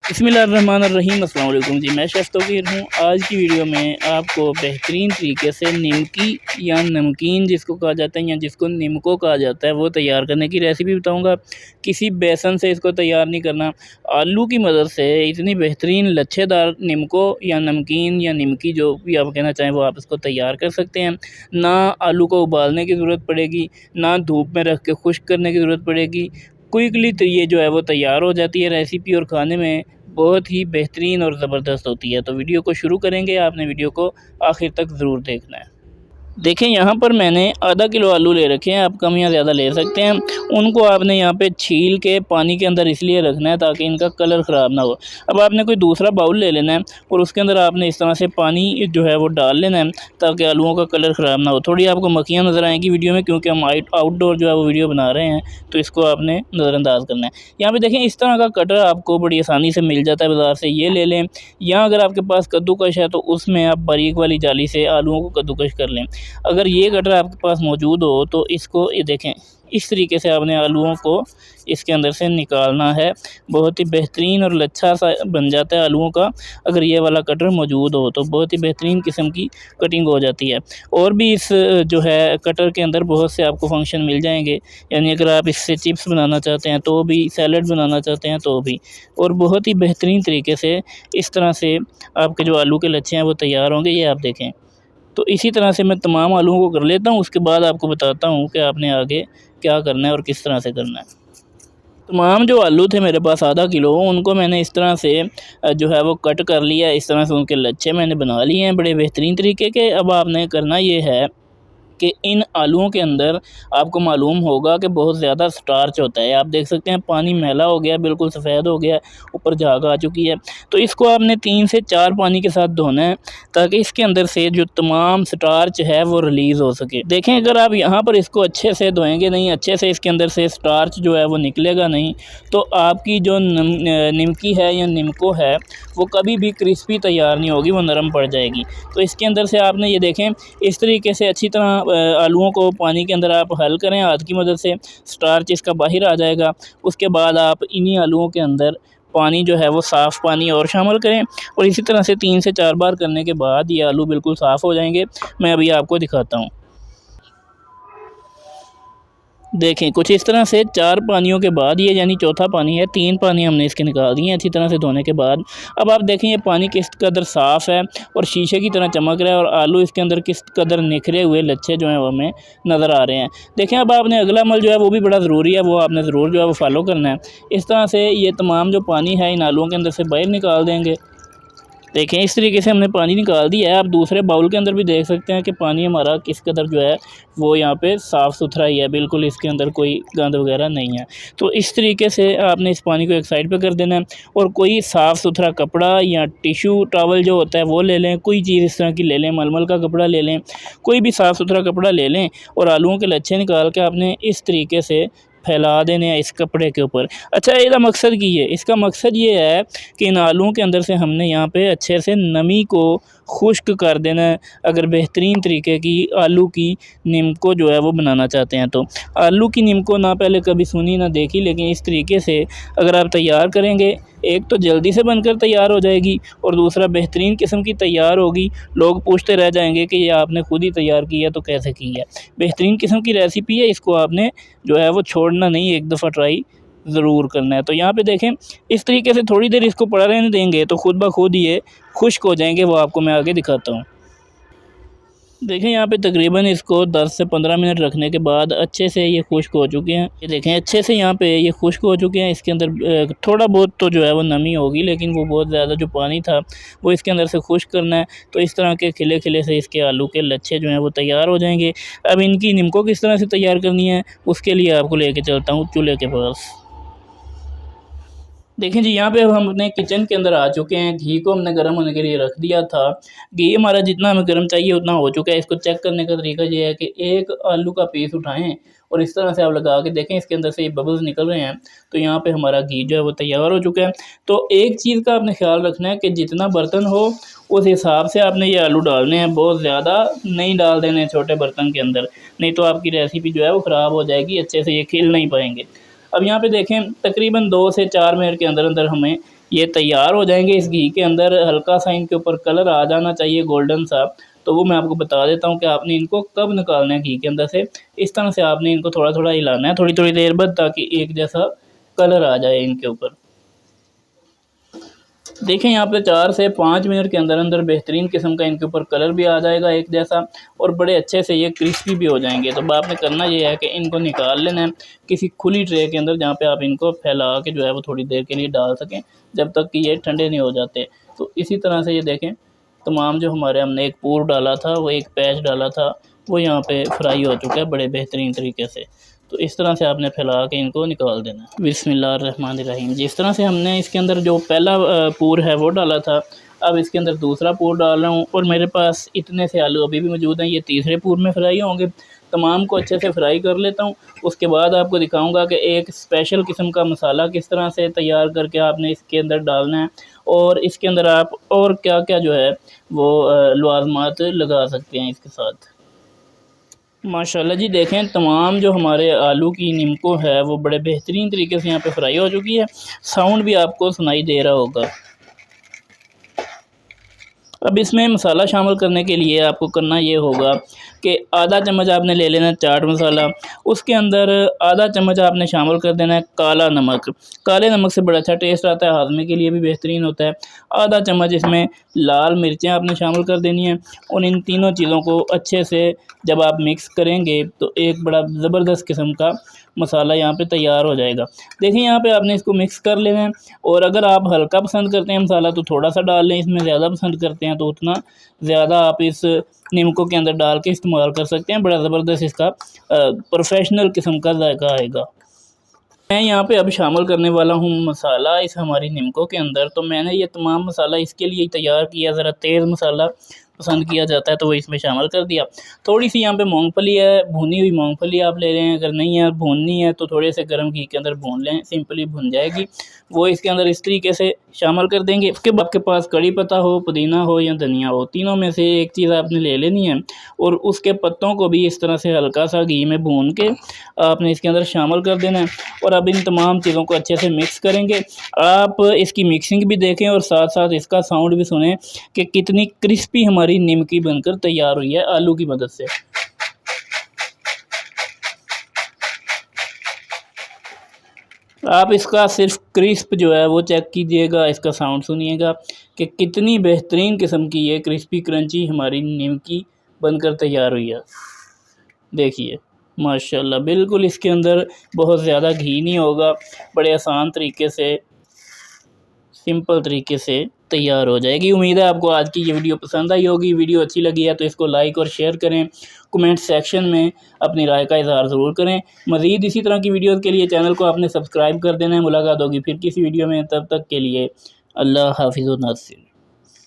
बिस्मिल्लाहिर्रहमानिर्रहीम। अस्सलाम वालेकुम जी, मैं शेफ़ तौक़ीर हूँ। आज की वीडियो में आपको बेहतरीन तरीके से निमकी या नमकीन जिसको कहा जाता है या जिसको निमको कहा जाता है वो तैयार करने की रेसिपी बताऊँगा। किसी बेसन से इसको तैयार नहीं करना, आलू की मदद से इतनी बेहतरीन लच्छेदार निमको या नमकीन या निमकी जो भी आप कहना चाहें वो आप इसको तैयार कर सकते हैं। ना आलू को उबालने की ज़रूरत पड़ेगी, ना धूप में रख के खुश्क करने की ज़रूरत पड़ेगी। क्विकली तो ये जो है वो तैयार हो जाती है रेसिपी और खाने में बहुत ही बेहतरीन और ज़बरदस्त होती है। तो वीडियो को शुरू करेंगे, आपने वीडियो को आखिर तक ज़रूर देखना है। देखें, यहाँ पर मैंने आधा किलो आलू ले रखे हैं, आप कम या ज़्यादा ले सकते हैं। उनको आपने यहाँ पे छील के पानी के अंदर इसलिए रखना है ताकि इनका कलर ख़राब ना हो। अब आपने कोई दूसरा बाउल ले लेना है और उसके अंदर आपने इस तरह से पानी जो है वो डाल लेना है ताकि आलूओं का कलर ख़राब ना हो। थोड़ी आपको मक्खियाँ नज़र आएंगी वीडियो में, क्योंकि हम आउटडोर जो है वो वीडियो बना रहे हैं, तो इसको आपने नज़रअंदाज करना है। यहाँ पर देखें, इस तरह का कटर आपको बड़ी आसानी से मिल जाता है बाज़ार से, ये ले लें। या अगर आपके पास कद्दूकश है तो उसमें आप बारीक वाली जाली से आलूओं को कद्दूकश कर लें। अगर ये कटर आपके पास मौजूद हो तो इसको ये देखें, इस तरीके से आपने आलूओं को इसके अंदर से निकालना है। बहुत ही बेहतरीन और लच्छा सा बन जाता है आलूओं का। अगर ये वाला कटर मौजूद हो तो बहुत ही बेहतरीन किस्म की कटिंग हो जाती है। और भी इस जो है कटर के अंदर बहुत से आपको फंक्शन मिल जाएंगे, यानी अगर आप इससे चिप्स बनाना चाहते हैं तो भी, सैलड बनाना चाहते हैं तो भी, और बहुत ही बेहतरीन तरीके से इस तरह से आपके जो आलू के लच्छे हैं वो तैयार होंगे। ये आप देखें। तो इसी तरह से मैं तमाम आलूओं को कर लेता हूँ, उसके बाद आपको बताता हूँ कि आपने आगे क्या करना है और किस तरह से करना है। तमाम जो आलू थे मेरे पास आधा किलो, उनको मैंने इस तरह से जो है वो कट कर लिया। इस तरह से उनके लच्छे मैंने बना लिए हैं बड़े बेहतरीन तरीके के। अब आपने करना ये है कि इन आलूओं के अंदर आपको मालूम होगा कि बहुत ज़्यादा स्टार्च होता है। आप देख सकते हैं पानी मैला हो गया, बिल्कुल सफ़ेद हो गया, ऊपर झाग आ चुकी है। तो इसको आपने 3 से 4 पानी के साथ धोना है ताकि इसके अंदर से जो तमाम स्टार्च है वो रिलीज़ हो सके। देखें, अगर आप यहाँ पर इसको अच्छे से धोएंगे नहीं, अच्छे से इसके अंदर से स्टार्च जो है वो निकलेगा नहीं, तो आपकी जो निमकी है या निमको है वो कभी भी क्रिस्पी तैयार नहीं होगी, वो नरम पड़ जाएगी। तो इसके अंदर से आपने ये देखें, इस तरीके से अच्छी तरह आलूओं को पानी के अंदर आप हल करें हाथ की मदद से, स्टार्च इसका बाहर आ जाएगा। उसके बाद आप इन्हीं आलूओं के अंदर पानी जो है वो साफ़ पानी और शामिल करें, और इसी तरह से 3 से 4 बार करने के बाद ये आलू बिल्कुल साफ़ हो जाएंगे। मैं अभी आपको दिखाता हूँ। देखें, कुछ इस तरह से 4 पानियों के बाद, ये यानी चौथा पानी है, 3 पानी हमने इसके निकाल दिए हैं अच्छी तरह से धोने के बाद। अब आप देखें ये पानी किस कदर साफ़ है और शीशे की तरह चमक रहा है, और आलू इसके अंदर किस कदर निखरे हुए लच्छे जो हैं वो हमें नज़र आ रहे हैं। देखें, अब आपने अगला अमल जो है वो भी बड़ा ज़रूरी है, वो आपने ज़रूर जो है वो फॉलो करना है। इस तरह से ये तमाम जो पानी है इन आलूओं के अंदर से बाहर निकाल देंगे। देखें, इस तरीके से हमने पानी निकाल दिया है। आप दूसरे बाउल के अंदर भी देख सकते हैं कि पानी हमारा किस कदर जो है वो यहाँ पे साफ़ सुथरा ही है, बिल्कुल इसके अंदर कोई गंद वगैरह नहीं है। तो इस तरीके से आपने इस पानी को एक साइड पे कर देना है, और कोई साफ़ सुथरा कपड़ा या टिशू टॉवल जो होता है वो ले लें, कोई चीज़ इस तरह की ले लें, मलमल का कपड़ा ले लें, कोई भी साफ़ सुथरा कपड़ा ले लें, और आलूओं के लच्छे निकाल के आपने इस तरीके से फैला देने हैं इस कपड़े के ऊपर। अच्छा, इसका मकसद की है, इसका मकसद ये है कि इन आलूओं के अंदर से हमने यहाँ पे अच्छे से नमी को खुश्क कर देना है। अगर बेहतरीन तरीके की आलू की निमको जो है वो बनाना चाहते हैं तो आलू की निमको ना पहले कभी सुनी ना देखी, लेकिन इस तरीके से अगर आप तैयार करेंगे, एक तो जल्दी से बनकर तैयार हो जाएगी और दूसरा बेहतरीन किस्म की तैयार होगी। लोग पूछते रह जाएंगे कि ये आपने खुद ही तैयार की है तो कैसे की है। बेहतरीन किस्म की रेसिपी है, इसको आपने जो है वो छोड़ना नहीं, एक दफ़ा ट्राई ज़रूर करना है। तो यहाँ पे देखें, इस तरीके से थोड़ी देर इसको पड़ा रहने देंगे तो खुद ब खुद ये खुश्क हो जाएंगे, वो आपको मैं आगे दिखाता हूँ। देखें, यहाँ पे तकरीबन इसको 10 से 15 मिनट रखने के बाद अच्छे से ये खुश्क हो चुके हैं। ये देखें, अच्छे से यहाँ पे ये खुश्क हो चुके हैं। इसके अंदर थोड़ा बहुत तो जो है वो नमी होगी, लेकिन वो बहुत ज़्यादा जो पानी था वो इसके अंदर से खुश्क करना है। तो इस तरह के खिले खिले से इसके आलू के लच्छे जो हैं वो तैयार हो जाएंगे। अब इनकी निमको किस तरह से तैयार करनी है उसके लिए आपको लेके चलता हूँ चूल्हे के पास। देखें जी, यहाँ पे अब हम अपने किचन के अंदर आ चुके हैं। घी को हमने गर्म होने के लिए रख दिया था। घी हमारा जितना हमें गर्म चाहिए उतना हो चुका है। इसको चेक करने का तरीका ये है कि एक आलू का पीस उठाएं और इस तरह से आप लगा के देखें, इसके अंदर से ये बबल्स निकल रहे हैं, तो यहाँ पे हमारा घी जो है वो तैयार हो चुका है। तो एक चीज़ का आपने ख्याल रखना है कि जितना बर्तन हो उस हिसाब से आपने ये आलू डालने हैं। बहुत ज़्यादा नहीं डाल देने छोटे बर्तन के अंदर, नहीं तो आपकी रेसिपी जो है वो ख़राब हो जाएगी, अच्छे से ये खिल नहीं पाएंगे। अब यहाँ पे देखें, तकरीबन 2 से 4 मिनट के अंदर अंदर हमें ये तैयार हो जाएंगे इस घी के अंदर, हल्का सा इनके ऊपर कलर आ जाना चाहिए गोल्डन सा। तो वो मैं आपको बता देता हूँ कि आपने इनको कब निकालना है घी के अंदर से। इस तरह से आपने इनको थोड़ा थोड़ा हिलाना है थोड़ी थोड़ी देर बाद, ताकि एक जैसा कलर आ जाए इनके ऊपर। देखें यहाँ पे 4 से 5 मिनट के अंदर अंदर बेहतरीन किस्म का इनके ऊपर कलर भी आ जाएगा एक जैसा, और बड़े अच्छे से ये क्रिस्पी भी हो जाएंगे। तो आपने करना ये है कि इनको निकाल लेना है किसी खुली ट्रे के अंदर, जहाँ पे आप इनको फैला के जो है वो थोड़ी देर के लिए डाल सकें, जब तक कि ये ठंडे नहीं हो जाते। तो इसी तरह से ये देखें तमाम जो हमारे हमने एक पूर डाला था, वो एक पैच डाला था, वो यहाँ पे फ्राई हो चुका है बड़े बेहतरीन तरीके से। तो इस तरह से आपने फैला के इनको निकाल देना है। बिस्मिल्लाहिर्रहमानिर्रहीम। जिस तरह से हमने इसके अंदर जो पहला पूर है वो डाला था, अब इसके अंदर दूसरा पूर डाल रहा हूँ, और मेरे पास इतने से आलू अभी भी मौजूद हैं, ये तीसरे पूर में फ्राई होंगे। तमाम को अच्छे से फ्राई कर लेता हूँ, उसके बाद आपको दिखाऊंगा कि एक स्पेशल किस्म का मसाला किस तरह से तैयार करके आपने इसके अंदर डालना है, और इसके अंदर आप और क्या क्या जो है वो लवाज़मात लगा सकते हैं इसके साथ। माशाल्लाह जी, देखें तमाम जो हमारे आलू की निम्को है वो बड़े बेहतरीन तरीके से यहाँ पे फ्राई हो चुकी है। साउंड भी आपको सुनाई दे रहा होगा। अब इसमें मसाला शामिल करने के लिए आपको करना ये होगा कि आधा चम्मच आपने ले लेना है चाट मसाला, उसके अंदर आधा चम्मच आपने शामिल कर देना है काला नमक। काले नमक से बड़ा अच्छा टेस्ट आता है, हाजमे के लिए भी बेहतरीन होता है। आधा चम्मच इसमें लाल मिर्चें आपने शामिल कर देनी है, और इन तीनों चीज़ों को अच्छे से जब आप मिक्स करेंगे तो एक बड़ा ज़बरदस्त किस्म का मसाला यहाँ पे तैयार हो जाएगा। देखिए यहाँ पे आपने इसको मिक्स कर लेना है, और अगर आप हल्का पसंद करते हैं मसाला तो थोड़ा सा डाल लें, इसमें ज़्यादा पसंद करते हैं तो उतना ज़्यादा आप इस निम्को के अंदर डाल के इस्तेमाल कर सकते हैं। बड़ा ज़बरदस्त इसका प्रोफेशनल किस्म का जायका आएगा। मैं यहाँ पे अब शामिल करने वाला हूँ मसाला इस हमारी निम्को के अंदर। तो मैंने ये तमाम मसाला इसके लिए तैयार किया, ज़रा तेज़ मसाला पसंद किया जाता है तो वो इसमें शामिल कर दिया। थोड़ी सी यहाँ पे मूंगफली है, भुनी हुई मूंगफली आप ले रहे हैं, अगर नहीं है भूननी है तो थोड़े से गर्म घी के अंदर भून लें, सिंपली भुन जाएगी। वो इसके अंदर इस तरीके से शामिल कर देंगे। उसके बाद आपके पास कड़ी पत्ता हो, पुदीना हो या धनिया हो, तीनों में से एक चीज़ आपने ले लेनी है, और उसके पत्तों को भी इस तरह से हल्का सा घी में भून के आपने इसके अंदर शामिल कर देना है। और अब इन तमाम चीज़ों को अच्छे से मिक्स करेंगे। आप इसकी मिक्सिंग भी देखें और साथ साथ इसका साउंड भी सुनें कि कितनी क्रिस्पी हमारी निमकी बनकर तैयार हुई है आलू की मदद से। आप इसका सिर्फ क्रिस्प जो है वो चेक कीजिएगा, इसका साउंड सुनिएगा कि कितनी बेहतरीन किस्म की ये क्रिस्पी क्रंची हमारी निमकी बनकर तैयार हुई है। देखिए माशाल्लाह, बिल्कुल इसके अंदर बहुत ज़्यादा घी नहीं होगा, बड़े आसान तरीके से सिंपल तरीके से तैयार हो जाएगी। उम्मीद है आपको आज की ये वीडियो पसंद आई होगी। वीडियो अच्छी लगी है तो इसको लाइक और शेयर करें, कमेंट सेक्शन में अपनी राय का इज़हार ज़रूर करें। मज़ीद इसी तरह की वीडियोज़ के लिए चैनल को आपने सब्सक्राइब कर देना है। मुलाकात होगी फिर किसी वीडियो में, तब तक के लिए अल्लाह हाफिज़ व नासिर।